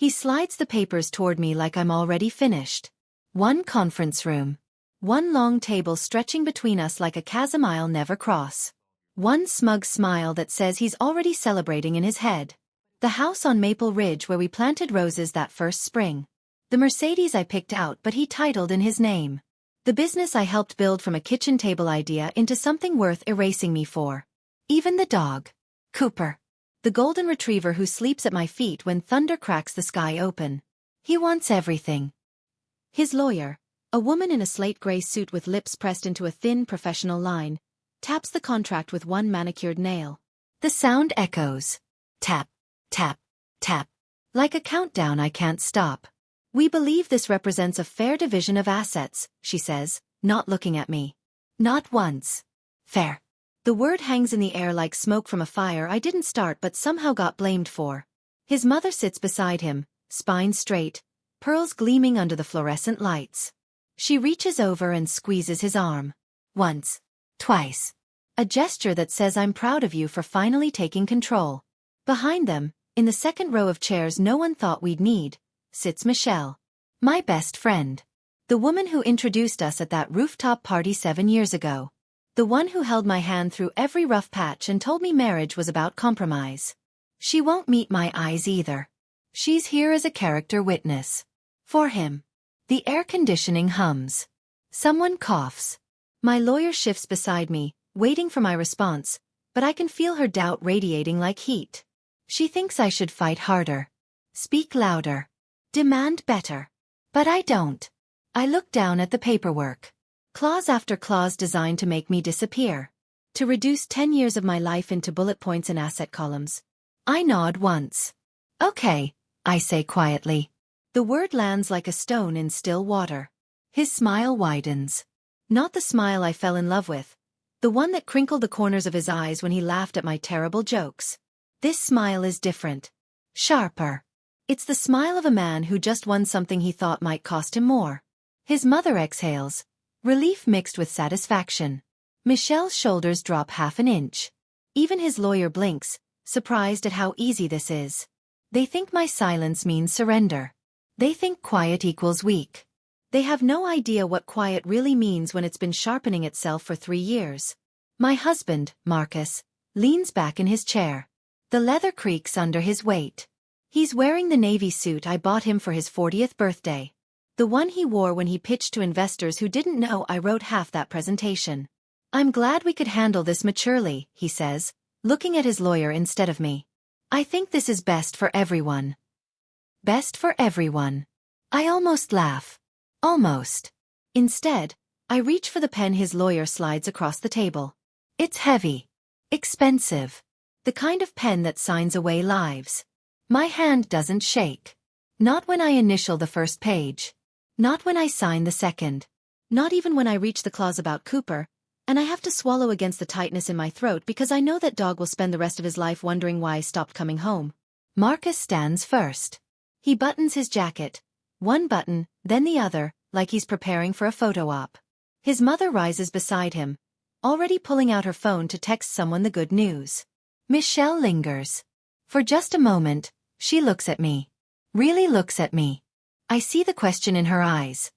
He slides the papers toward me like I'm already finished. One conference room. One long table stretching between us like a chasm I'll never cross. One smug smile that says he's already celebrating in his head. The house on Maple Ridge where we planted roses that first spring. The Mercedes I picked out but he titled in his name. The business I helped build from a kitchen table idea into something worth erasing me for. Even the dog. Cooper. The golden retriever who sleeps at my feet when thunder cracks the sky open. He wants everything. His lawyer, a woman in a slate gray suit with lips pressed into a thin professional line, taps the contract with one manicured nail. The sound echoes. Tap, tap, tap. Like a countdown I can't stop. We believe this represents a fair division of assets, she says, not looking at me. Not once. Fair. The word hangs in the air like smoke from a fire I didn't start but somehow got blamed for. His mother sits beside him, spine straight, pearls gleaming under the fluorescent lights. She reaches over and squeezes his arm. Once. Twice. A gesture that says I'm proud of you for finally taking control. Behind them, in the second row of chairs no one thought we'd need, sits Michelle. My best friend. The woman who introduced us at that rooftop party 7 years ago. The one who held my hand through every rough patch and told me marriage was about compromise. She won't meet my eyes either. She's here as a character witness. For him. The air conditioning hums. Someone coughs. My lawyer shifts beside me, waiting for my response, but I can feel her doubt radiating like heat. She thinks I should fight harder. Speak louder. Demand better. But I don't. I look down at the paperwork. Clause after clause designed to make me disappear. To reduce 10 years of my life into bullet points and asset columns. I nod once. Okay, I say quietly. The word lands like a stone in still water. His smile widens. Not the smile I fell in love with. The one that crinkled the corners of his eyes when he laughed at my terrible jokes. This smile is different. Sharper. It's the smile of a man who just won something he thought might cost him more. His mother exhales. Relief mixed with satisfaction. Michelle's shoulders drop half an inch. Even his lawyer blinks, surprised at how easy this is. They think my silence means surrender. They think quiet equals weak. They have no idea what quiet really means when it's been sharpening itself for 3 years. My husband, Marcus, leans back in his chair. The leather creaks under his weight. He's wearing the navy suit I bought him for his 40th birthday. The one he wore when he pitched to investors who didn't know I wrote half that presentation. I'm glad we could handle this maturely, he says, looking at his lawyer instead of me. I think this is best for everyone. Best for everyone. I almost laugh. Almost. Instead, I reach for the pen his lawyer slides across the table. It's heavy. Expensive. The kind of pen that signs away lives. My hand doesn't shake. Not when I initial the first page. Not when I sign the second. Not even when I reach the clause about Cooper, and I have to swallow against the tightness in my throat because I know that dog will spend the rest of his life wondering why I stopped coming home. Marcus stands first. He buttons his jacket. One button, then the other, like he's preparing for a photo op. His mother rises beside him, already pulling out her phone to text someone the good news. Michelle lingers. For just a moment, she looks at me. Really looks at me. I see the question in her eyes.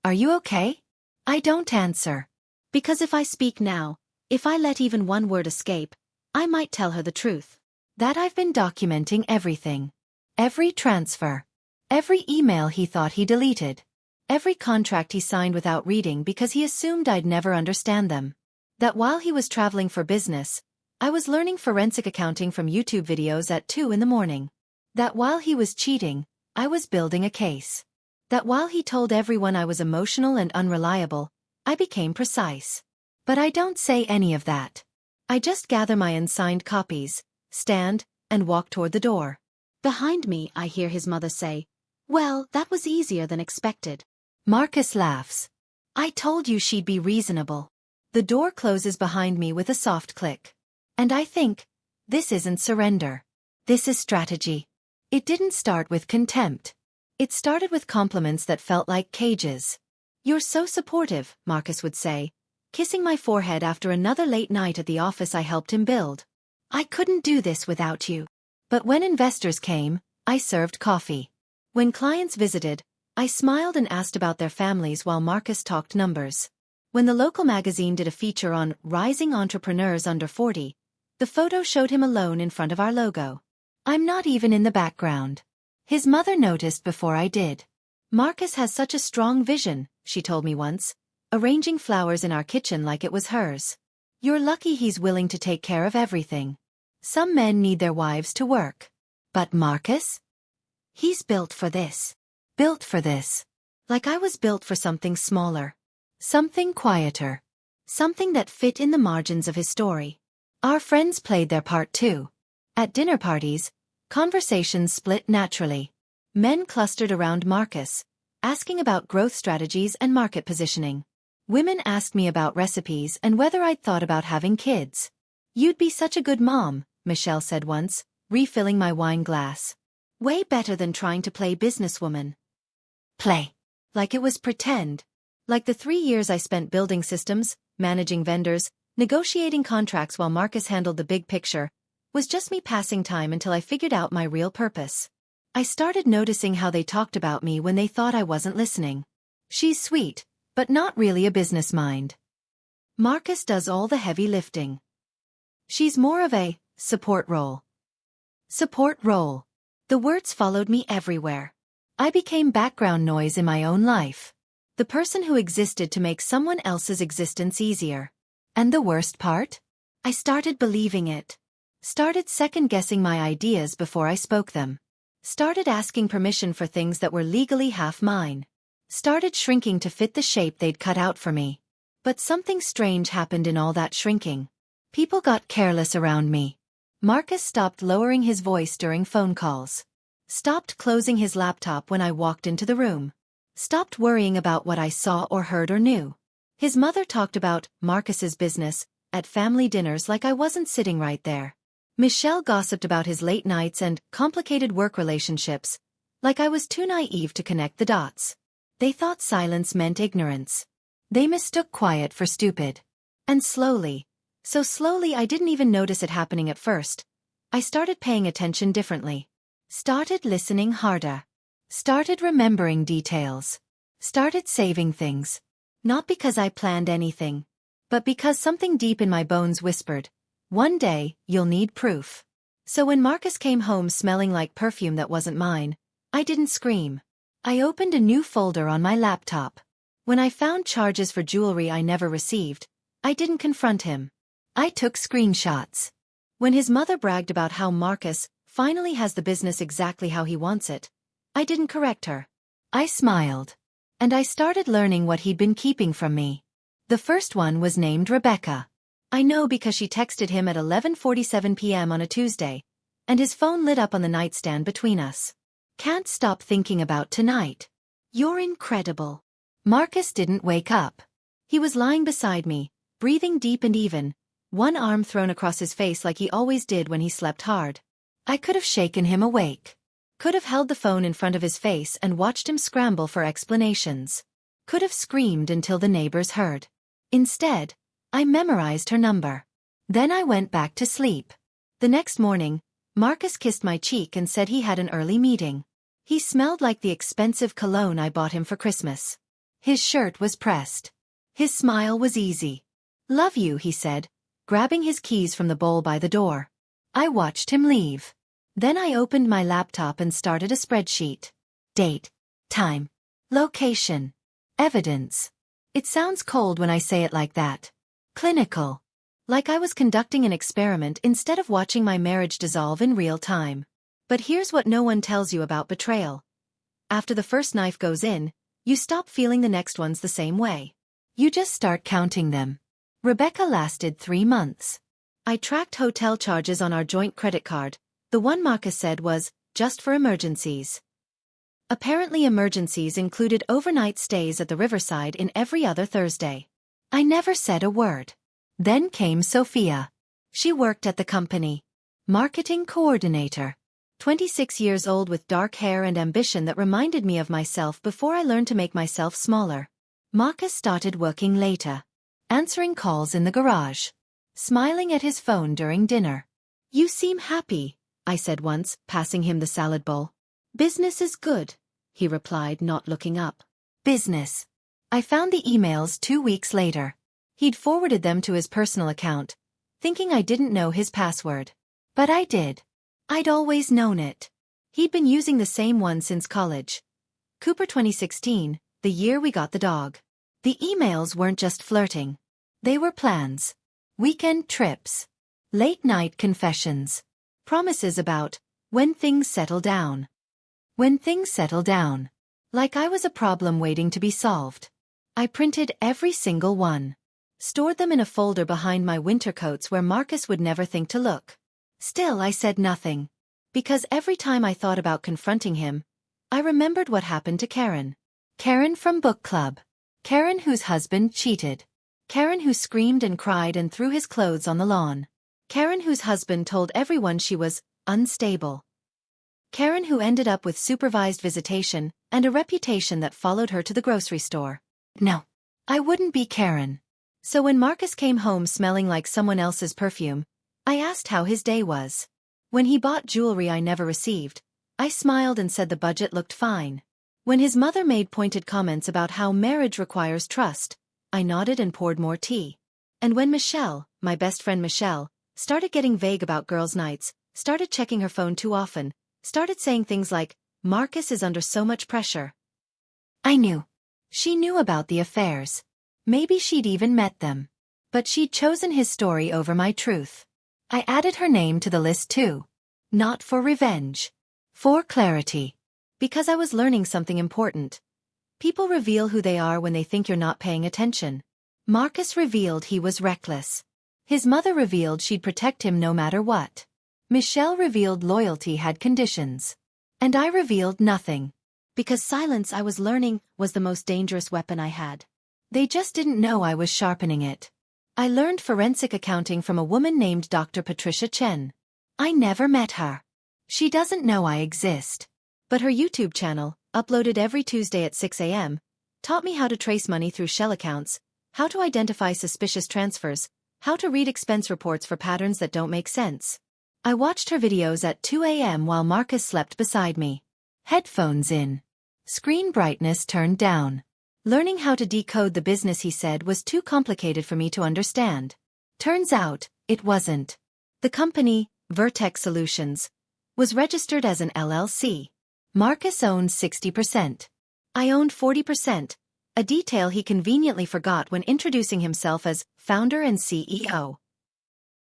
Are you okay? I don't answer. Because if I speak now, if I let even one word escape, I might tell her the truth. That I've been documenting everything. Every transfer. Every email he thought he deleted. Every contract he signed without reading because he assumed I'd never understand them. That while he was traveling for business, I was learning forensic accounting from YouTube videos at 2 in the morning. That while he was cheating, I was building a case. That while he told everyone I was emotional and unreliable, I became precise. But I don't say any of that. I just gather my unsigned copies, stand, and walk toward the door. Behind me, I hear his mother say, "Well, that was easier than expected." Marcus laughs. I told you she'd be reasonable. The door closes behind me with a soft click. And I think, this isn't surrender. This is strategy. It didn't start with contempt. It started with compliments that felt like cages. You're so supportive, Marcus would say, kissing my forehead after another late night at the office I helped him build. I couldn't do this without you. But when investors came, I served coffee. When clients visited, I smiled and asked about their families while Marcus talked numbers. When the local magazine did a feature on rising entrepreneurs under 40, the photo showed him alone in front of our logo. I'm not even in the background. His mother noticed before I did. Marcus has such a strong vision, she told me once, arranging flowers in our kitchen like it was hers. You're lucky he's willing to take care of everything. Some men need their wives to work. But Marcus? He's built for this. Built for this. Like I was built for something smaller. Something quieter. Something that fit in the margins of his story. Our friends played their part too. At dinner parties, conversations split naturally. Men clustered around Marcus, asking about growth strategies and market positioning. Women asked me about recipes and whether I'd thought about having kids. You'd be such a good mom, Michelle said once, refilling my wine glass. Way better than trying to play businesswoman. Play. Like it was pretend. Like the 3 years I spent building systems, managing vendors, negotiating contracts while Marcus handled the big picture, was just me passing time until I figured out my real purpose. I started noticing how they talked about me when they thought I wasn't listening. She's sweet, but not really a business mind. Marcus does all the heavy lifting. She's more of a support role. Support role. The words followed me everywhere. I became background noise in my own life. The person who existed to make someone else's existence easier. And the worst part? I started believing it. Started second-guessing my ideas before I spoke them. Started asking permission for things that were legally half mine. Started shrinking to fit the shape they'd cut out for me. But something strange happened in all that shrinking. People got careless around me. Marcus stopped lowering his voice during phone calls. Stopped closing his laptop when I walked into the room. Stopped worrying about what I saw or heard or knew. His mother talked about Marcus's business at family dinners like I wasn't sitting right there. Michelle gossiped about his late nights and complicated work relationships, like I was too naive to connect the dots. They thought silence meant ignorance. They mistook quiet for stupid. And slowly, so slowly I didn't even notice it happening at first, I started paying attention differently. Started listening harder. Started remembering details. Started saving things. Not because I planned anything, but because something deep in my bones whispered, one day, you'll need proof. So when Marcus came home smelling like perfume that wasn't mine, I didn't scream. I opened a new folder on my laptop. When I found charges for jewelry I never received, I didn't confront him. I took screenshots. When his mother bragged about how Marcus finally has the business exactly how he wants it, I didn't correct her. I smiled. And I started learning what he'd been keeping from me. The first one was named Rebecca. I know because she texted him at 11:47 p.m. on a Tuesday, and his phone lit up on the nightstand between us. Can't stop thinking about tonight. You're incredible. Marcus didn't wake up. He was lying beside me, breathing deep and even, one arm thrown across his face like he always did when he slept hard. I could have shaken him awake. Could have held the phone in front of his face and watched him scramble for explanations. Could have screamed until the neighbors heard. Instead, I memorized her number. Then I went back to sleep. The next morning, Marcus kissed my cheek and said he had an early meeting. He smelled like the expensive cologne I bought him for Christmas. His shirt was pressed. His smile was easy. Love you, he said, grabbing his keys from the bowl by the door. I watched him leave. Then I opened my laptop and started a spreadsheet. Date, time, location, evidence. It sounds cold when I say it like that. Clinical. Like I was conducting an experiment instead of watching my marriage dissolve in real time. But here's what no one tells you about betrayal. After the first knife goes in, you stop feeling the next ones the same way. You just start counting them. Rebecca lasted 3 months. I tracked hotel charges on our joint credit card. The one Marcus said was, just for emergencies. Apparently emergencies included overnight stays at the riverside in every other Thursday. I never said a word. Then came Sophia. She worked at the company. Marketing coordinator. 26 years old with dark hair and ambition that reminded me of myself before I learned to make myself smaller. Marcus started working later. Answering calls in the garage. Smiling at his phone during dinner. You seem happy, I said once, passing him the salad bowl. Business is good, he replied, not looking up. Business. I found the emails 2 weeks later. He'd forwarded them to his personal account, thinking I didn't know his password. But I did. I'd always known it. He'd been using the same one since college. Cooper 2016, the year we got the dog. The emails weren't just flirting. They were plans. Weekend trips. Late-night confessions. Promises about when things settle down. When things settle down. Like I was a problem waiting to be solved. I printed every single one. Stored them in a folder behind my winter coats where Marcus would never think to look. Still I said nothing. Because every time I thought about confronting him, I remembered what happened to Karen. Karen from book club. Karen whose husband cheated. Karen who screamed and cried and threw his clothes on the lawn. Karen whose husband told everyone she was unstable. Karen who ended up with supervised visitation and a reputation that followed her to the grocery store. No, I wouldn't be Karen. So when Marcus came home smelling like someone else's perfume, I asked how his day was. When he bought jewelry I never received, I smiled and said the budget looked fine. When his mother made pointed comments about how marriage requires trust, I nodded and poured more tea. And when Michelle, my best friend Michelle, started getting vague about girls' nights, started checking her phone too often, started saying things like, Marcus is under so much pressure. I knew. She knew about the affairs. Maybe she'd even met them. But she'd chosen his story over my truth. I added her name to the list too. Not for revenge. For clarity. Because I was learning something important. People reveal who they are when they think you're not paying attention. Marcus revealed he was reckless. His mother revealed she'd protect him no matter what. Michelle revealed loyalty had conditions. And I revealed nothing. Because silence, I was learning, was the most dangerous weapon I had. They just didn't know I was sharpening it. I learned forensic accounting from a woman named Dr. Patricia Chen. I never met her. She doesn't know I exist. But her YouTube channel, uploaded every Tuesday at 6 a.m., taught me how to trace money through shell accounts, how to identify suspicious transfers, how to read expense reports for patterns that don't make sense. I watched her videos at 2 a.m. while Marcus slept beside me. Headphones in. Screen brightness turned down. Learning how to decode the business he said was too complicated for me to understand. Turns out, it wasn't. The company, Vertex Solutions, was registered as an LLC. Marcus owned 60%. I owned 40%, a detail he conveniently forgot when introducing himself as founder and CEO.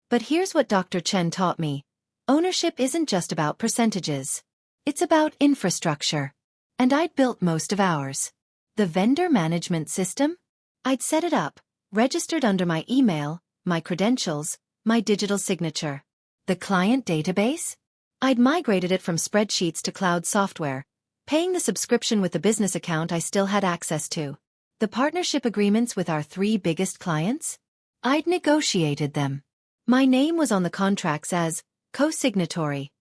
But here's what Dr. Chen taught me. Ownership isn't just about percentages. It's about infrastructure. And I'd built most of ours. The vendor management system? I'd set it up, registered under my email, my credentials, my digital signature. The client database? I'd migrated it from spreadsheets to cloud software, paying the subscription with the business account I still had access to. The partnership agreements with our 3 biggest clients? I'd negotiated them. My name was on the contracts as co-signatory.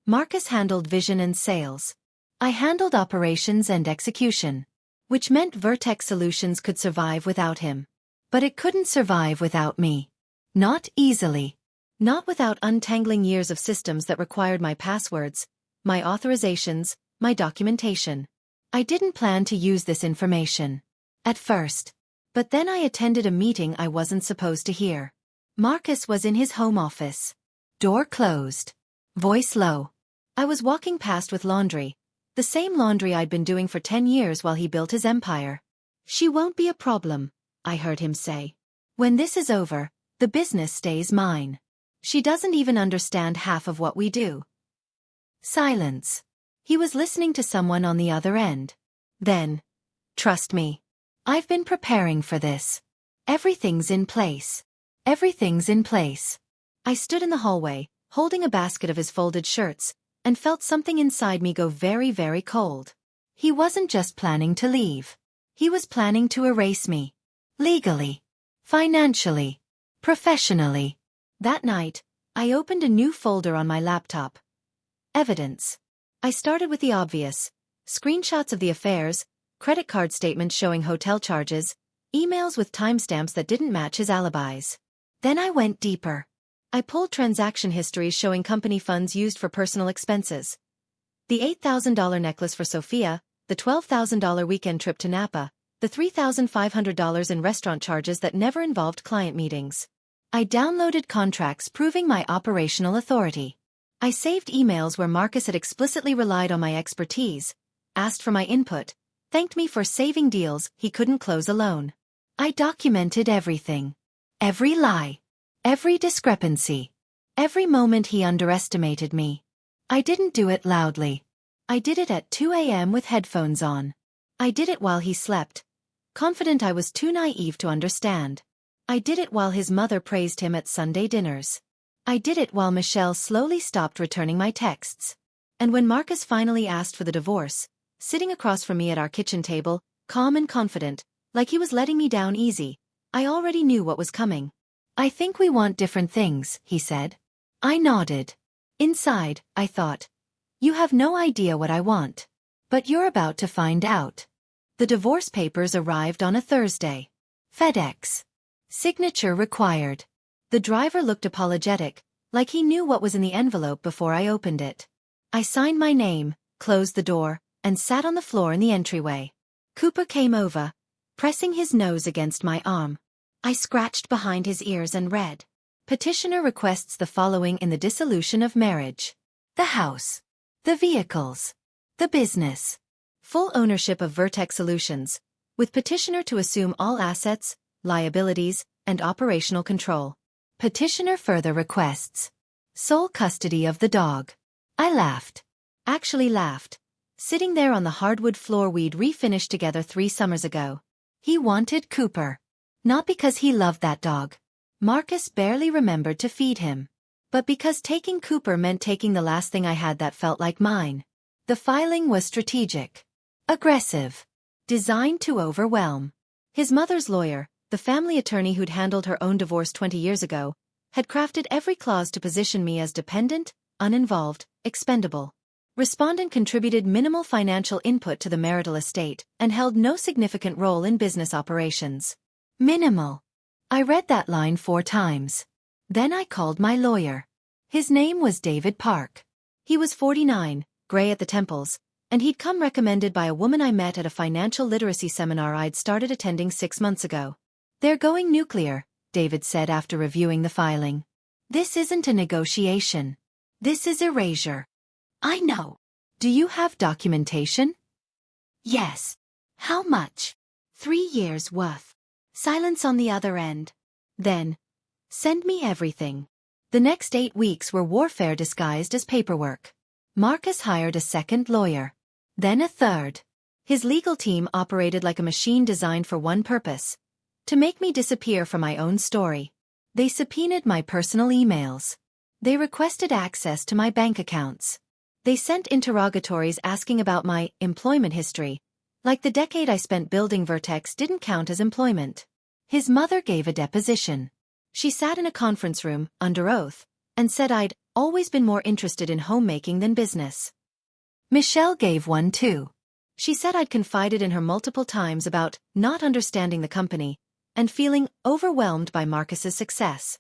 Marcus handled vision and sales. I handled operations and execution. Which meant Vertex Solutions could survive without him. But it couldn't survive without me. Not easily. Not without untangling years of systems that required my passwords, my authorizations, my documentation. I didn't plan to use this information. At first. But then I attended a meeting I wasn't supposed to hear. Marcus was in his home office. Door closed. Voice low. I was walking past with laundry. The same laundry I'd been doing for 10 years while he built his empire. She won't be a problem, I heard him say. When this is over, the business stays mine. She doesn't even understand half of what we do. Silence. He was listening to someone on the other end. Then, trust me. I've been preparing for this. Everything's in place. Everything's in place. I stood in the hallway, holding a basket of his folded shirts, and felt something inside me go very, very cold. He wasn't just planning to leave. He was planning to erase me. Legally. Financially. Professionally. That night, I opened a new folder on my laptop. Evidence. I started with the obvious. Screenshots of the affairs, credit card statements showing hotel charges, emails with timestamps that didn't match his alibis. Then I went deeper. I pulled transaction histories showing company funds used for personal expenses. The $8,000 necklace for Sophia, the $12,000 weekend trip to Napa, the $3,500 in restaurant charges that never involved client meetings. I downloaded contracts proving my operational authority. I saved emails where Marcus had explicitly relied on my expertise, asked for my input, thanked me for saving deals he couldn't close alone. I documented everything. Every lie. Every discrepancy. Every moment he underestimated me. I didn't do it loudly. I did it at 2 a.m. with headphones on. I did it while he slept, confident I was too naive to understand. I did it while his mother praised him at Sunday dinners. I did it while Michelle slowly stopped returning my texts. And when Marcus finally asked for the divorce, sitting across from me at our kitchen table, calm and confident, like he was letting me down easy, I already knew what was coming. I think we want different things, he said. I nodded. Inside, I thought, you have no idea what I want. But you're about to find out. The divorce papers arrived on a Thursday. FedEx. Signature required. The driver looked apologetic, like he knew what was in the envelope before I opened it. I signed my name, closed the door, and sat on the floor in the entryway. Cooper came over, pressing his nose against my arm. I scratched behind his ears and read. Petitioner requests the following in the dissolution of marriage. The house. The vehicles. The business. Full ownership of Vertex Solutions, with petitioner to assume all assets, liabilities, and operational control. Petitioner further requests sole custody of the dog. I laughed. Actually laughed. Sitting there on the hardwood floor we'd refinished together 3 summers ago. He wanted Cooper. Not because he loved that dog. Marcus barely remembered to feed him. But because taking Cooper meant taking the last thing I had that felt like mine. The filing was strategic. Aggressive. Designed to overwhelm. His mother's lawyer, the family attorney who'd handled her own divorce 20 years ago, had crafted every clause to position me as dependent, uninvolved, expendable. Respondent contributed minimal financial input to the marital estate and held no significant role in business operations. Minimal. I read that line 4 times. Then I called my lawyer. His name was David Park. He was 49, gray at the temples, and he'd come recommended by a woman I met at a financial literacy seminar I'd started attending 6 months ago. They're going nuclear, David said after reviewing the filing. This isn't a negotiation. This is erasure. I know. Do you have documentation? Yes. How much? 3 years' worth. Silence on the other end. Then, send me everything. The next 8 weeks were warfare disguised as paperwork. Marcus hired a second lawyer. Then a third. His legal team operated like a machine designed for one purpose: to make me disappear from my own story. They subpoenaed my personal emails. They requested access to my bank accounts. They sent interrogatories asking about my employment history, like the decade I spent building Vertex didn't count as employment. His mother gave a deposition. She sat in a conference room, under oath, and said I'd always been more interested in homemaking than business. Michelle gave one too. She said I'd confided in her multiple times about not understanding the company and feeling overwhelmed by Marcus's success.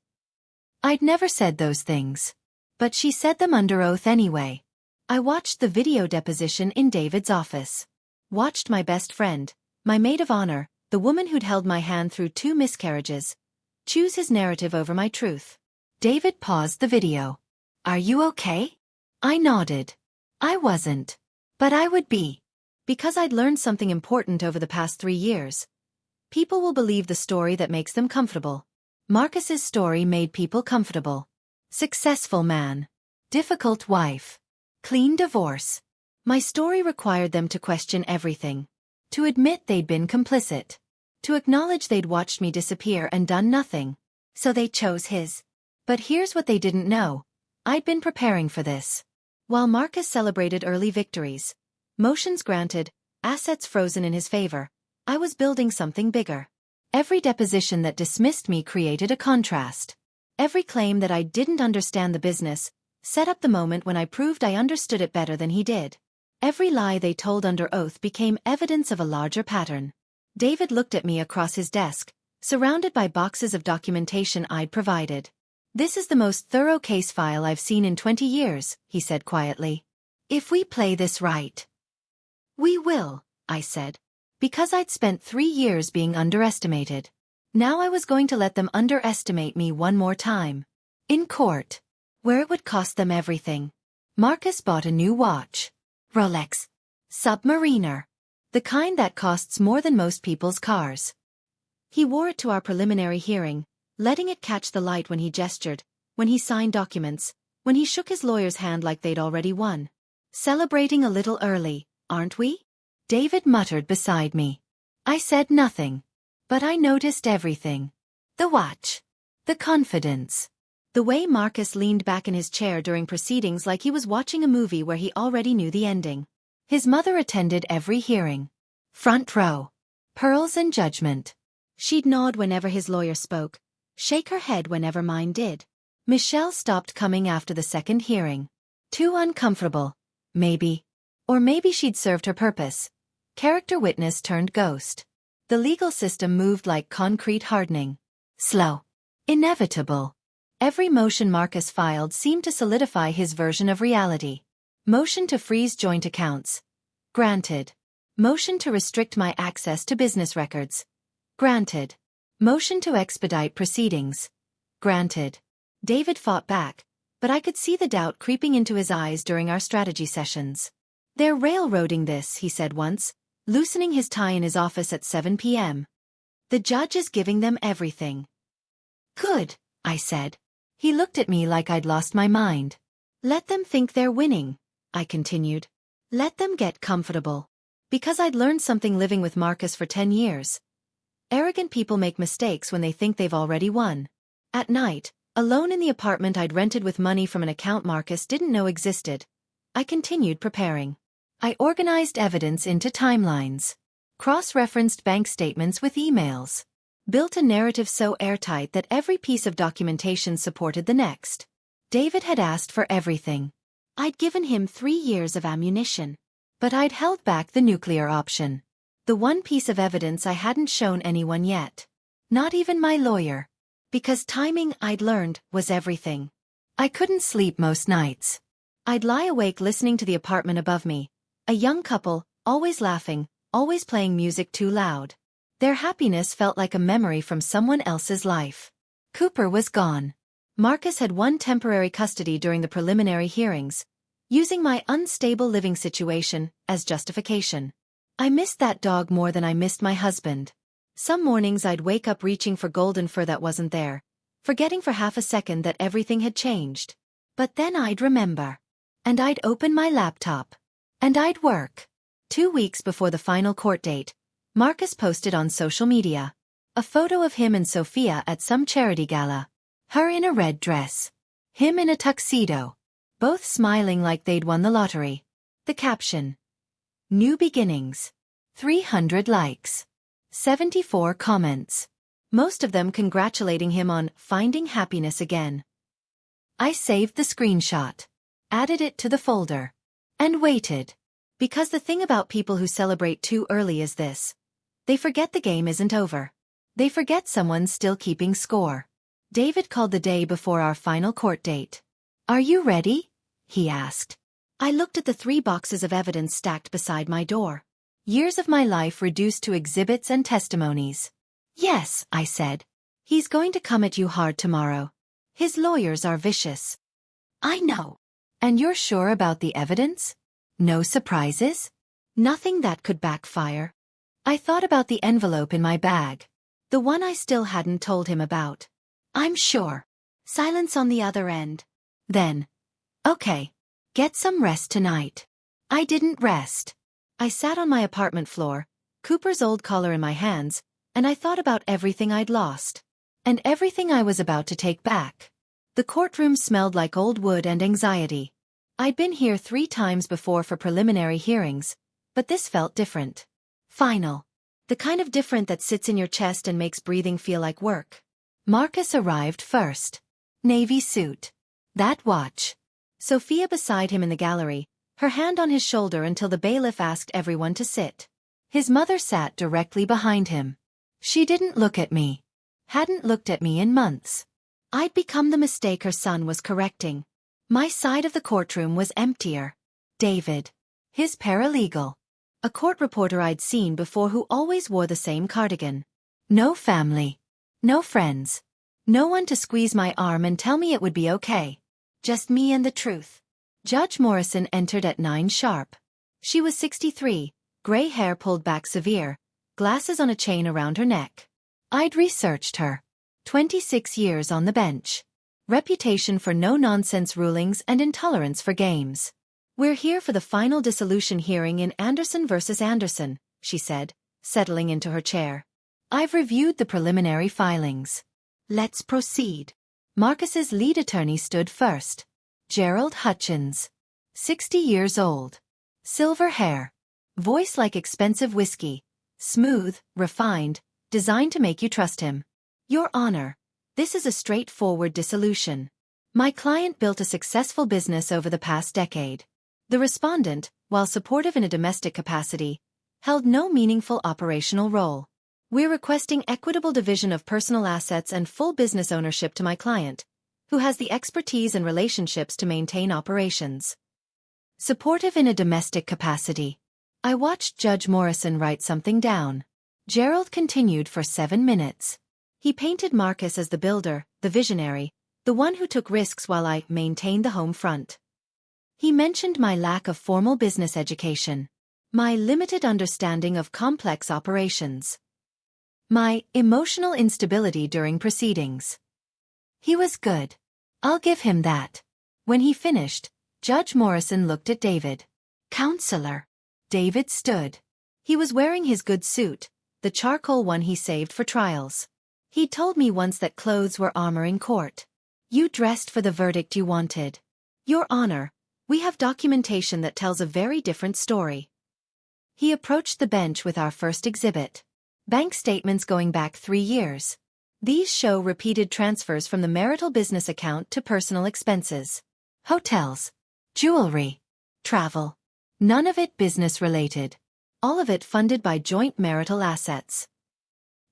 I'd never said those things. But she said them under oath anyway. I watched the video deposition in David's office. Watched my best friend, my maid of honor, the woman who'd held my hand through 2 miscarriages, choose his narrative over my truth. David paused the video. Are you okay? I nodded. I wasn't. But I would be. Because I'd learned something important over the past 3 years. People will believe the story that makes them comfortable. Marcus's story made people comfortable. Successful man. Difficult wife. Clean divorce. My story required them to question everything. To admit they'd been complicit. To acknowledge they'd watched me disappear and done nothing. So they chose his. But here's what they didn't know. I'd been preparing for this. While Marcus celebrated early victories, motions granted, assets frozen in his favor, I was building something bigger. Every deposition that dismissed me created a contrast. Every claim that I didn't understand the business set up the moment when I proved I understood it better than he did. Every lie they told under oath became evidence of a larger pattern. David looked at me across his desk, surrounded by boxes of documentation I'd provided. This is the most thorough case file I've seen in 20 years, he said quietly. If we play this right. We will, I said. Because I'd spent 3 years being underestimated. Now I was going to let them underestimate me one more time. In court. Where it would cost them everything. Marcus bought a new watch. Rolex. Submariner. The kind that costs more than most people's cars. He wore it to our preliminary hearing, letting it catch the light when he gestured, when he signed documents, when he shook his lawyer's hand like they'd already won. Celebrating a little early, aren't we? David muttered beside me. I said nothing. But I noticed everything. The watch. The confidence. The way Marcus leaned back in his chair during proceedings like he was watching a movie where he already knew the ending. His mother attended every hearing. Front row. Pearls and judgment. She'd nod whenever his lawyer spoke, shake her head whenever mine did. Michelle stopped coming after the second hearing. Too uncomfortable. Maybe. Or maybe she'd served her purpose. Character witness turned ghost. The legal system moved like concrete hardening. Slow. Inevitable. Every motion Marcus filed seemed to solidify his version of reality. Motion to freeze joint accounts. Granted. Motion to restrict my access to business records. Granted. Motion to expedite proceedings. Granted. David fought back, but I could see the doubt creeping into his eyes during our strategy sessions. They're railroading this, he said once, loosening his tie in his office at 7 p.m. The judge is giving them everything. Good, I said. He looked at me like I'd lost my mind. Let them think they're winning, I continued. Let them get comfortable. Because I'd learned something living with Marcus for 10 years. Arrogant people make mistakes when they think they've already won. At night, alone in the apartment I'd rented with money from an account Marcus didn't know existed, I continued preparing. I organized evidence into timelines. Cross-referenced bank statements with emails. Built a narrative so airtight that every piece of documentation supported the next. David had asked for everything. I'd given him 3 years of ammunition. But I'd held back the nuclear option. The one piece of evidence I hadn't shown anyone yet. Not even my lawyer. Because timing, I'd learned, was everything. I couldn't sleep most nights. I'd lie awake listening to the apartment above me. A young couple, always laughing, always playing music too loud. Their happiness felt like a memory from someone else's life. Cooper was gone. Marcus had won temporary custody during the preliminary hearings, using my unstable living situation as justification. I missed that dog more than I missed my husband. Some mornings I'd wake up reaching for golden fur that wasn't there, forgetting for half a second that everything had changed. But then I'd remember. And I'd open my laptop. And I'd work. 2 weeks before the final court date, Marcus posted on social media a photo of him and Sophia at some charity gala. Her in a red dress. Him in a tuxedo. Both smiling like they'd won the lottery. The caption. New beginnings. 300 likes. 74 comments. Most of them congratulating him on finding happiness again. I saved the screenshot. Added it to the folder. And waited. Because the thing about people who celebrate too early is this. They forget the game isn't over. They forget someone's still keeping score. David called the day before our final court date. Are you ready? He asked. I looked at the 3 boxes of evidence stacked beside my door. Years of my life reduced to exhibits and testimonies. Yes, I said. He's going to come at you hard tomorrow. His lawyers are vicious. I know. And you're sure about the evidence? No surprises? Nothing that could backfire? I thought about the envelope in my bag. The one I still hadn't told him about. I'm sure. Silence on the other end. Then. Okay. Get some rest tonight. I didn't rest. I sat on my apartment floor, Cooper's old collar in my hands, and I thought about everything I'd lost. And everything I was about to take back. The courtroom smelled like old wood and anxiety. I'd been here 3 times before for preliminary hearings, but this felt different. Final. The kind of different that sits in your chest and makes breathing feel like work. Marcus arrived first. Navy suit. That watch. Sophia beside him in the gallery, her hand on his shoulder until the bailiff asked everyone to sit. His mother sat directly behind him. She didn't look at me. Hadn't looked at me in months. I'd become the mistake her son was correcting. My side of the courtroom was emptier. David. His paralegal. A court reporter I'd seen before who always wore the same cardigan. No family. No friends. No one to squeeze my arm and tell me it would be okay. Just me and the truth. Judge Morrison entered at 9 sharp. She was 63, gray hair pulled back severe, glasses on a chain around her neck. I'd researched her. 26 years on the bench. Reputation for no-nonsense rulings and intolerance for games. We're here for the final dissolution hearing in Anderson versus Anderson, she said, settling into her chair. I've reviewed the preliminary filings. Let's proceed. Marcus's lead attorney stood first. Gerald Hutchins. 60 years old. Silver hair. Voice like expensive whiskey. Smooth, refined, designed to make you trust him. Your Honor, this is a straightforward dissolution. My client built a successful business over the past decade. The respondent, while supportive in a domestic capacity, held no meaningful operational role. We're requesting equitable division of personal assets and full business ownership to my client, who has the expertise and relationships to maintain operations. Supportive in a domestic capacity. I watched Judge Morrison write something down. Gerald continued for 7 minutes. He painted Marcus as the builder, the visionary, the one who took risks while I maintained the home front. He mentioned my lack of formal business education, my limited understanding of complex operations, my emotional instability during proceedings. He was good. I'll give him that. When he finished, Judge Morrison looked at David. Counselor. David stood. He was wearing his good suit, the charcoal one he saved for trials. He told me once that clothes were armor in court. You dressed for the verdict you wanted. Your Honor, we have documentation that tells a very different story. He approached the bench with our first exhibit. Bank statements going back 3 years. These show repeated transfers from the marital business account to personal expenses. Hotels. Jewelry. Travel. None of it business-related. All of it funded by joint marital assets.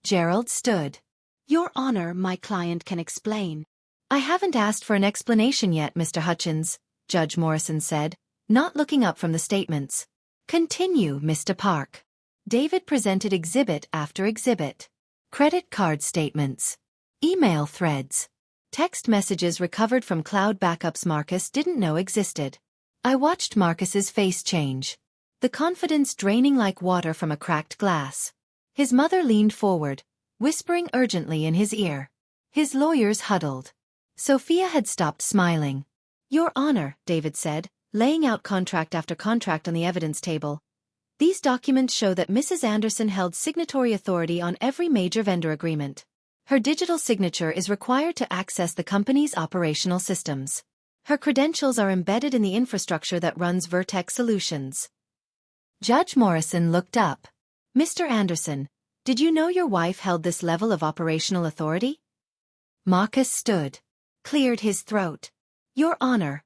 Gerald stood. Your Honor, my client can explain. I haven't asked for an explanation yet, Mr. Hutchins, Judge Morrison said, not looking up from the statements. Continue, Mr. Park. David presented exhibit after exhibit. Credit card statements. Email threads. Text messages recovered from cloud backups Marcus didn't know existed. I watched Marcus's face change. The confidence draining like water from a cracked glass. His mother leaned forward, whispering urgently in his ear. His lawyers huddled. Sophia had stopped smiling. Your Honor, David said, laying out contract after contract on the evidence table. These documents show that Mrs. Anderson held signatory authority on every major vendor agreement. Her digital signature is required to access the company's operational systems. Her credentials are embedded in the infrastructure that runs Vertex Solutions. Judge Morrison looked up. Mr. Anderson, did you know your wife held this level of operational authority? Marcus stood. Cleared his throat. Your Honor,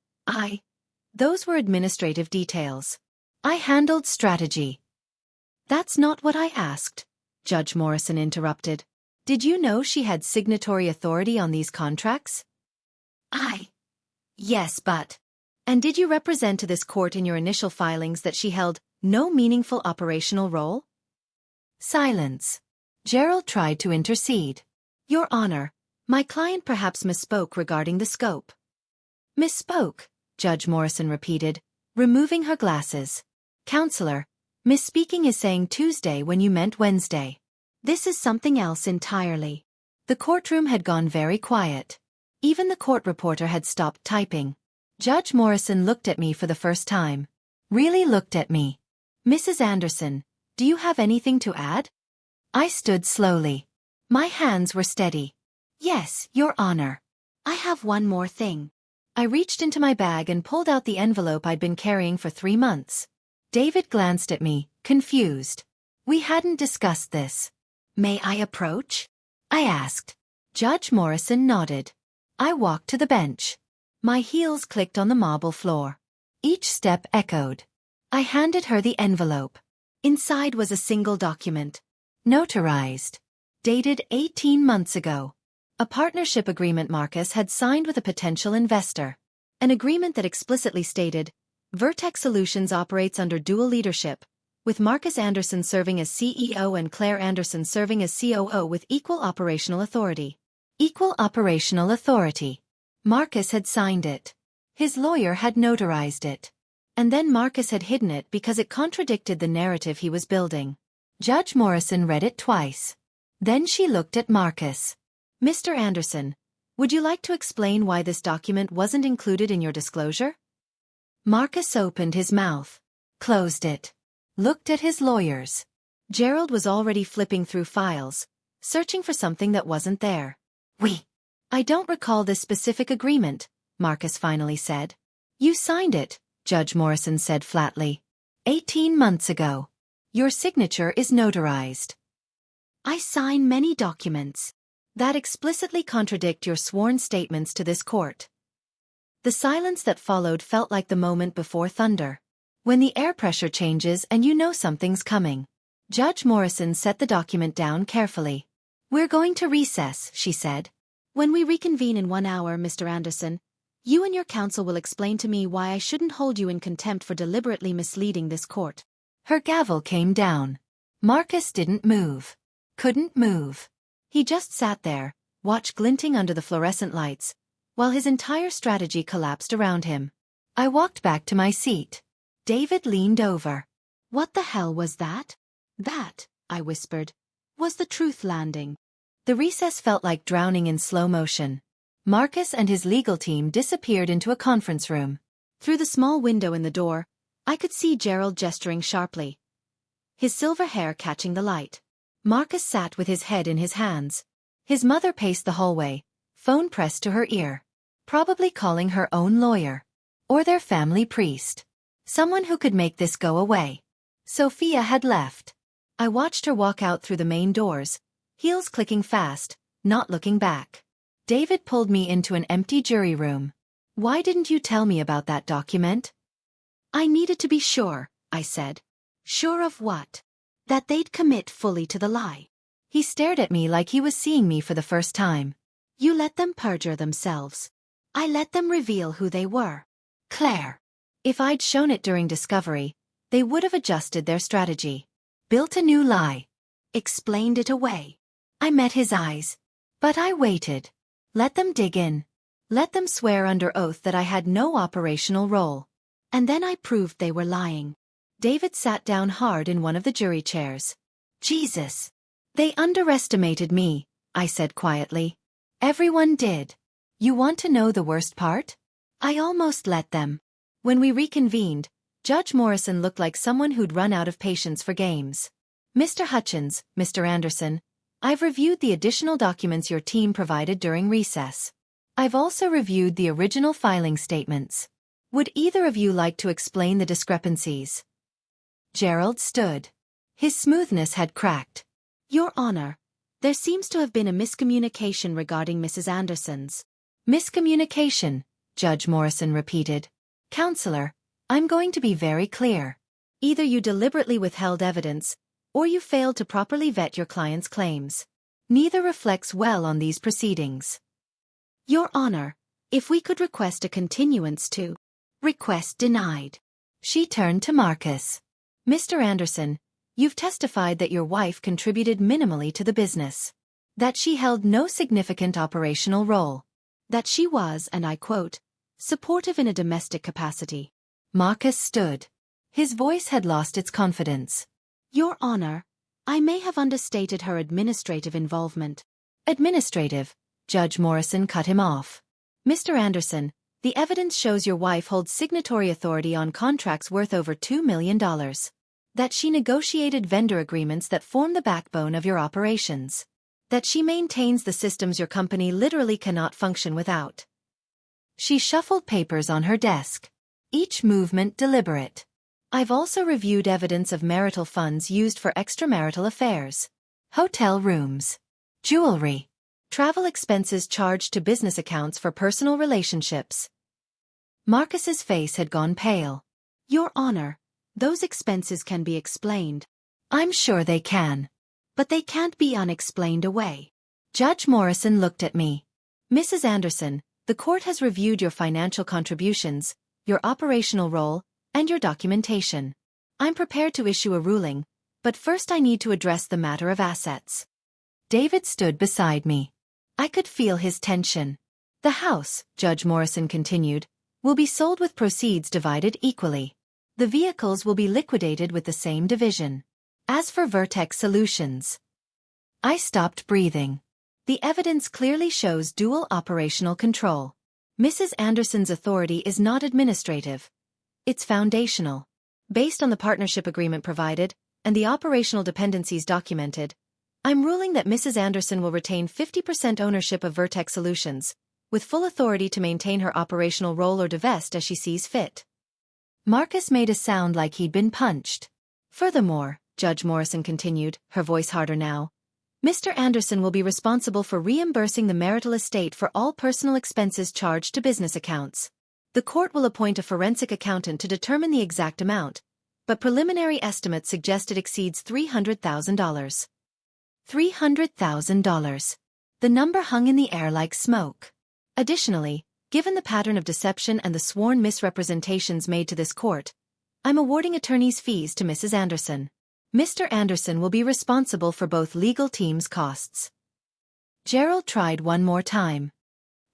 those were administrative details. I handled strategy. That's not what I asked, Judge Morrison interrupted. Did you know she had signatory authority on these contracts? Yes, but. And did you represent to this court in your initial filings that she held no meaningful operational role? Silence. Gerald tried to intercede. Your Honor, my client perhaps misspoke regarding the scope. Misspoke, Judge Morrison repeated, removing her glasses. Counselor, misspeaking is saying Tuesday when you meant Wednesday. This is something else entirely. The courtroom had gone very quiet. Even the court reporter had stopped typing. Judge Morrison looked at me for the first time. Really looked at me. Mrs. Anderson, do you have anything to add? I stood slowly. My hands were steady. Yes, Your Honor. I have one more thing. I reached into my bag and pulled out the envelope I'd been carrying for 3 months. David glanced at me, confused. We hadn't discussed this. May I approach? I asked. Judge Morrison nodded. I walked to the bench. My heels clicked on the marble floor. Each step echoed. I handed her the envelope. Inside was a single document. Notarized. Dated 18 months ago. A partnership agreement Marcus had signed with a potential investor. An agreement that explicitly stated, Vertex Solutions operates under dual leadership, with Marcus Anderson serving as CEO and Claire Anderson serving as COO with equal operational authority. Equal operational authority. Marcus had signed it. His lawyer had notarized it. And then Marcus had hidden it because it contradicted the narrative he was building. Judge Morrison read it twice. Then she looked at Marcus. Mr. Anderson, would you like to explain why this document wasn't included in your disclosure? Marcus opened his mouth, closed it, looked at his lawyers. Gerald was already flipping through files, searching for something that wasn't there. I don't recall this specific agreement, Marcus finally said. You signed it, Judge Morrison said flatly. 18 months ago. Your signature is notarized. I sign many documents that explicitly contradict your sworn statements to this court. The silence that followed felt like the moment before thunder. When the air pressure changes and you know something's coming. Judge Morrison set the document down carefully. We're going to recess, she said. When we reconvene in 1 hour, Mr. Anderson, you and your counsel will explain to me why I shouldn't hold you in contempt for deliberately misleading this court. Her gavel came down. Marcus didn't move. Couldn't move. He just sat there, watch glinting under the fluorescent lights, while his entire strategy collapsed around him. I walked back to my seat. David leaned over. What the hell was that? That, I whispered, was the truth landing. The recess felt like drowning in slow motion. Marcus and his legal team disappeared into a conference room. Through the small window in the door, I could see Gerald gesturing sharply, his silver hair catching the light. Marcus sat with his head in his hands. His mother paced the hallway, phone pressed to her ear, probably calling her own lawyer. Or their family priest. Someone who could make this go away. Sophia had left. I watched her walk out through the main doors, heels clicking fast, not looking back. David pulled me into an empty jury room. Why didn't you tell me about that document? I needed to be sure, I said. Sure of what? That they'd commit fully to the lie. He stared at me like he was seeing me for the first time. You let them perjure themselves. I let them reveal who they were. Claire. If I'd shown it during discovery, they would have adjusted their strategy. Built a new lie. Explained it away. I met his eyes. But I waited. Let them dig in. Let them swear under oath that I had no operational role. And then I proved they were lying. David sat down hard in one of the jury chairs. Jesus. They underestimated me, I said quietly. Everyone did. You want to know the worst part? I almost let them. When we reconvened, Judge Morrison looked like someone who'd run out of patience for games. Mr. Hutchins, Mr. Anderson, I've reviewed the additional documents your team provided during recess. I've also reviewed the original filing statements. Would either of you like to explain the discrepancies? Gerald stood. His smoothness had cracked. Your Honor, there seems to have been a miscommunication regarding Mrs. Anderson's. Miscommunication, Judge Morrison repeated. Counselor, I'm going to be very clear. Either you deliberately withheld evidence, or you failed to properly vet your client's claims. Neither reflects well on these proceedings. Your Honor, if we could request a continuance to. Request denied. She turned to Marcus. Mr. Anderson, you've testified that your wife contributed minimally to the business. That she held no significant operational role. That she was, and I quote, supportive in a domestic capacity. Marcus stood. His voice had lost its confidence. Your Honor, I may have understated her administrative involvement. Administrative, Judge Morrison cut him off. Mr. Anderson, the evidence shows your wife holds signatory authority on contracts worth over $2 million. That she negotiated vendor agreements that form the backbone of your operations. That she maintains the systems your company literally cannot function without. She shuffled papers on her desk. Each movement deliberate. I've also reviewed evidence of marital funds used for extramarital affairs. Hotel rooms. Jewelry. Travel expenses charged to business accounts for personal relationships. Marcus's face had gone pale. Your Honor, those expenses can be explained. I'm sure they can. But they can't be unexplained away. Judge Morrison looked at me. Mrs. Anderson, the court has reviewed your financial contributions, your operational role, And your documentation. I'm prepared to issue a ruling, but first I need to address the matter of assets. David stood beside me. I could feel his tension. The house, Judge Morrison continued, will be sold with proceeds divided equally. The vehicles will be liquidated with the same division. As for Vertex Solutions, I stopped breathing. The evidence clearly shows dual operational control. Mrs. Anderson's authority is not administrative. It's foundational. Based on the partnership agreement provided, and the operational dependencies documented, I'm ruling that Mrs. Anderson will retain 50% ownership of Vertex Solutions, with full authority to maintain her operational role or divest as she sees fit. Marcus made a sound like he'd been punched. Furthermore, Judge Morrison continued, her voice harder now, Mr. Anderson will be responsible for reimbursing the marital estate for all personal expenses charged to business accounts. The court will appoint a forensic accountant to determine the exact amount, but preliminary estimates suggest it exceeds $300,000. $300,000. The number hung in the air like smoke. Additionally, given the pattern of deception and the sworn misrepresentations made to this court, I'm awarding attorney's fees to Mrs. Anderson. Mr. Anderson will be responsible for both legal team's costs. Gerald tried one more time.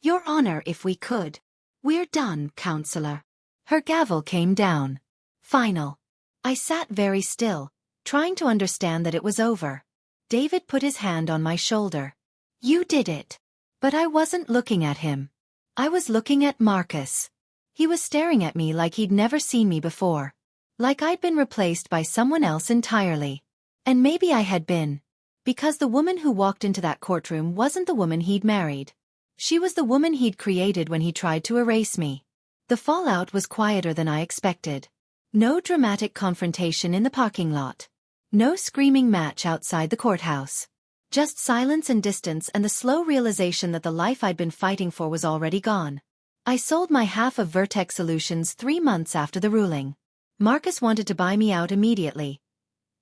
Your Honor, if we could. We're done, Counselor. Her gavel came down. Final. I sat very still, trying to understand that it was over. David put his hand on my shoulder. You did it. But I wasn't looking at him. I was looking at Marcus. He was staring at me like he'd never seen me before. Like I'd been replaced by someone else entirely. And maybe I had been. Because the woman who walked into that courtroom wasn't the woman he'd married. She was the woman he'd created when he tried to erase me. The fallout was quieter than I expected. No dramatic confrontation in the parking lot. No screaming match outside the courthouse. Just silence and distance and the slow realization that the life I'd been fighting for was already gone. I sold my half of Vertex Solutions 3 months after the ruling. Marcus wanted to buy me out immediately.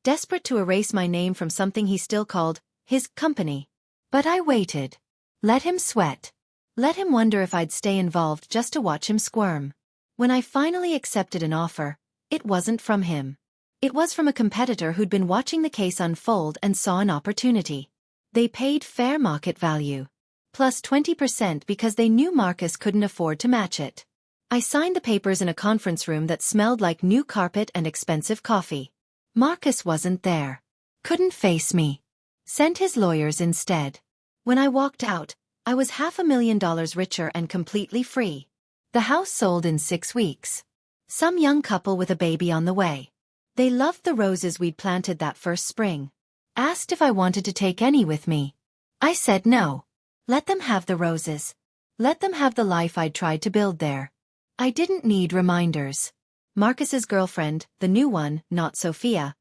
Desperate to erase my name from something he still called his company. But I waited. Let him sweat. Let him wonder if I'd stay involved just to watch him squirm. When I finally accepted an offer, it wasn't from him. It was from a competitor who'd been watching the case unfold and saw an opportunity. They paid fair market value. Plus 20% because they knew Marcus couldn't afford to match it. I signed the papers in a conference room that smelled like new carpet and expensive coffee. Marcus wasn't there. Couldn't face me. Sent his lawyers instead. When I walked out, I was $500,000 richer and completely free. The house sold in 6 weeks. Some young couple with a baby on the way. They loved the roses we'd planted that first spring. Asked if I wanted to take any with me. I said no. Let them have the roses. Let them have the life I'd tried to build there. I didn't need reminders. Marcus's girlfriend, the new one, not Sophia,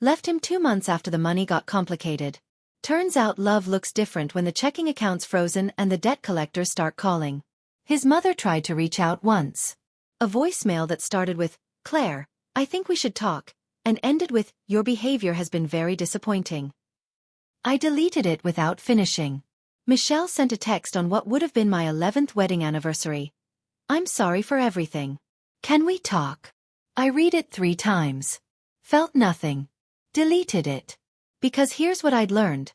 left him 2 months after the money got complicated. Turns out love looks different when the checking account's frozen and the debt collectors start calling. His mother tried to reach out once. A voicemail that started with, Claire, I think we should talk, and ended with, your behavior has been very disappointing. I deleted it without finishing. Michelle sent a text on what would have been my 11th wedding anniversary. I'm sorry for everything. Can we talk? I read it 3 times. Felt nothing. Deleted it. Because here's what I'd learned.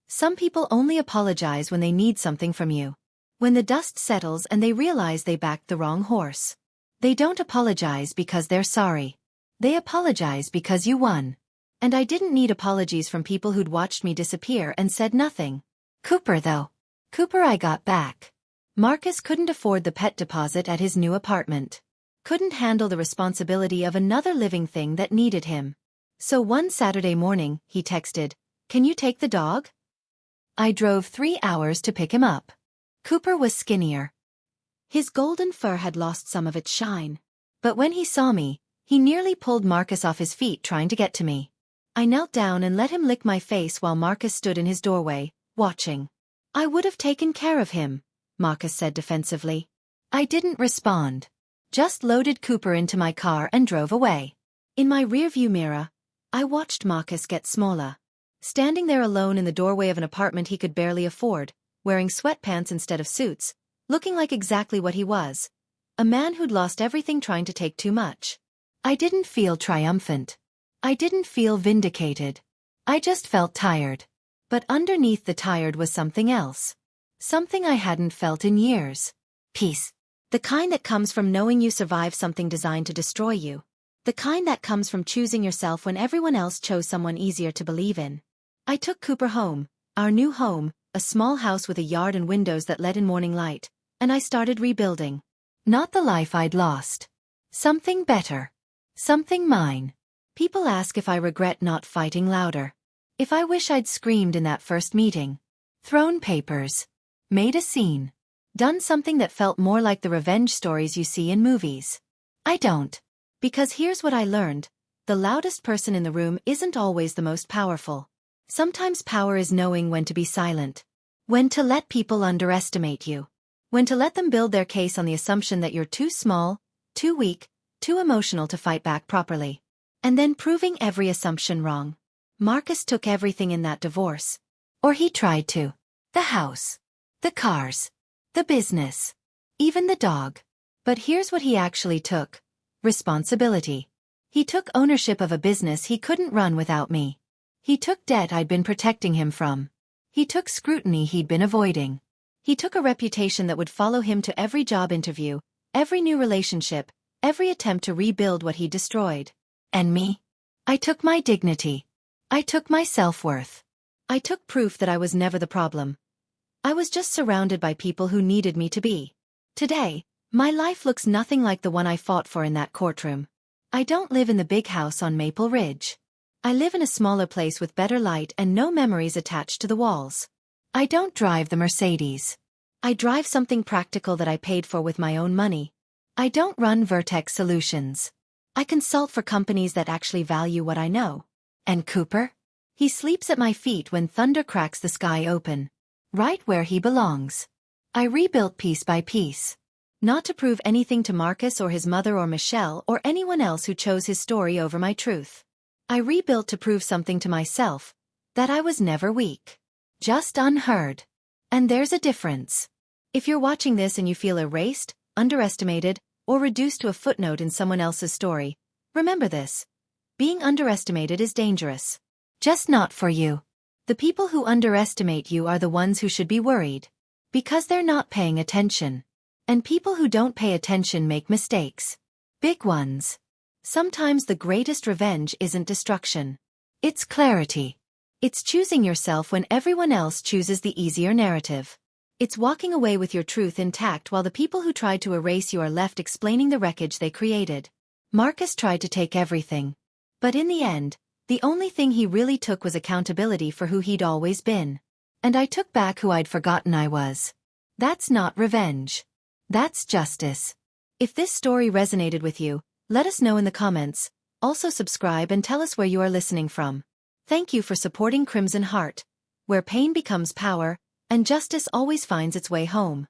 Some people only apologize when they need something from you. When the dust settles and they realize they backed the wrong horse. They don't apologize because they're sorry. They apologize because you won. And I didn't need apologies from people who'd watched me disappear and said nothing. Cooper though. Cooper I got back. Marcus couldn't afford the pet deposit at his new apartment. Couldn't handle the responsibility of another living thing that needed him. So one Saturday morning, he texted, Can you take the dog? I drove 3 hours to pick him up. Cooper was skinnier. His golden fur had lost some of its shine. But when he saw me, he nearly pulled Marcus off his feet trying to get to me. I knelt down and let him lick my face while Marcus stood in his doorway, watching. I would have taken care of him, Marcus said defensively. I didn't respond. Just loaded Cooper into my car and drove away. In my rearview mirror, I watched Marcus get smaller. Standing there alone in the doorway of an apartment he could barely afford, wearing sweatpants instead of suits, looking like exactly what he was. A man who'd lost everything trying to take too much. I didn't feel triumphant. I didn't feel vindicated. I just felt tired. But underneath the tired was something else. Something I hadn't felt in years. Peace. The kind that comes from knowing you survived something designed to destroy you. The kind that comes from choosing yourself when everyone else chose someone easier to believe in. I took Cooper home, our new home, a small house with a yard and windows that let in morning light, and I started rebuilding. Not the life I'd lost. Something better. Something mine. People ask if I regret not fighting louder. If I wish I'd screamed in that first meeting. Thrown papers. Made a scene. Done something that felt more like the revenge stories you see in movies. I don't. Because here's what I learned. The loudest person in the room isn't always the most powerful. Sometimes power is knowing when to be silent. When to let people underestimate you. When to let them build their case on the assumption that you're too small, too weak, too emotional to fight back properly. And then proving every assumption wrong. Marcus took everything in that divorce. Or he tried to. The house. The cars. The business. Even the dog. But here's what he actually took. Responsibility. He took ownership of a business he couldn't run without me. He took debt I'd been protecting him from. He took scrutiny he'd been avoiding. He took a reputation that would follow him to every job interview, every new relationship, every attempt to rebuild what he destroyed. And me? I took my dignity. I took my self-worth. I took proof that I was never the problem. I was just surrounded by people who needed me to be. Today, my life looks nothing like the one I fought for in that courtroom. I don't live in the big house on Maple Ridge. I live in a smaller place with better light and no memories attached to the walls. I don't drive the Mercedes. I drive something practical that I paid for with my own money. I don't run Vertex Solutions. I consult for companies that actually value what I know. And Cooper? He sleeps at my feet when thunder cracks the sky open. Right where he belongs. I rebuilt piece by piece. Not to prove anything to Marcus or his mother or Michelle or anyone else who chose his story over my truth. I rebuilt to prove something to myself, that I was never weak. Just unheard. And there's a difference. If you're watching this and you feel erased, underestimated, or reduced to a footnote in someone else's story, remember this. Being underestimated is dangerous. Just not for you. The people who underestimate you are the ones who should be worried. Because they're not paying attention. And people who don't pay attention make mistakes. Big ones. Sometimes the greatest revenge isn't destruction. It's clarity. It's choosing yourself when everyone else chooses the easier narrative. It's walking away with your truth intact while the people who tried to erase you are left explaining the wreckage they created. Marcus tried to take everything. But in the end, the only thing he really took was accountability for who he'd always been. And I took back who I'd forgotten I was. That's not revenge. That's justice. If this story resonated with you, let us know in the comments. Also subscribe and tell us where you are listening from. Thank you for supporting Crimson Heart, where pain becomes power, and justice always finds its way home.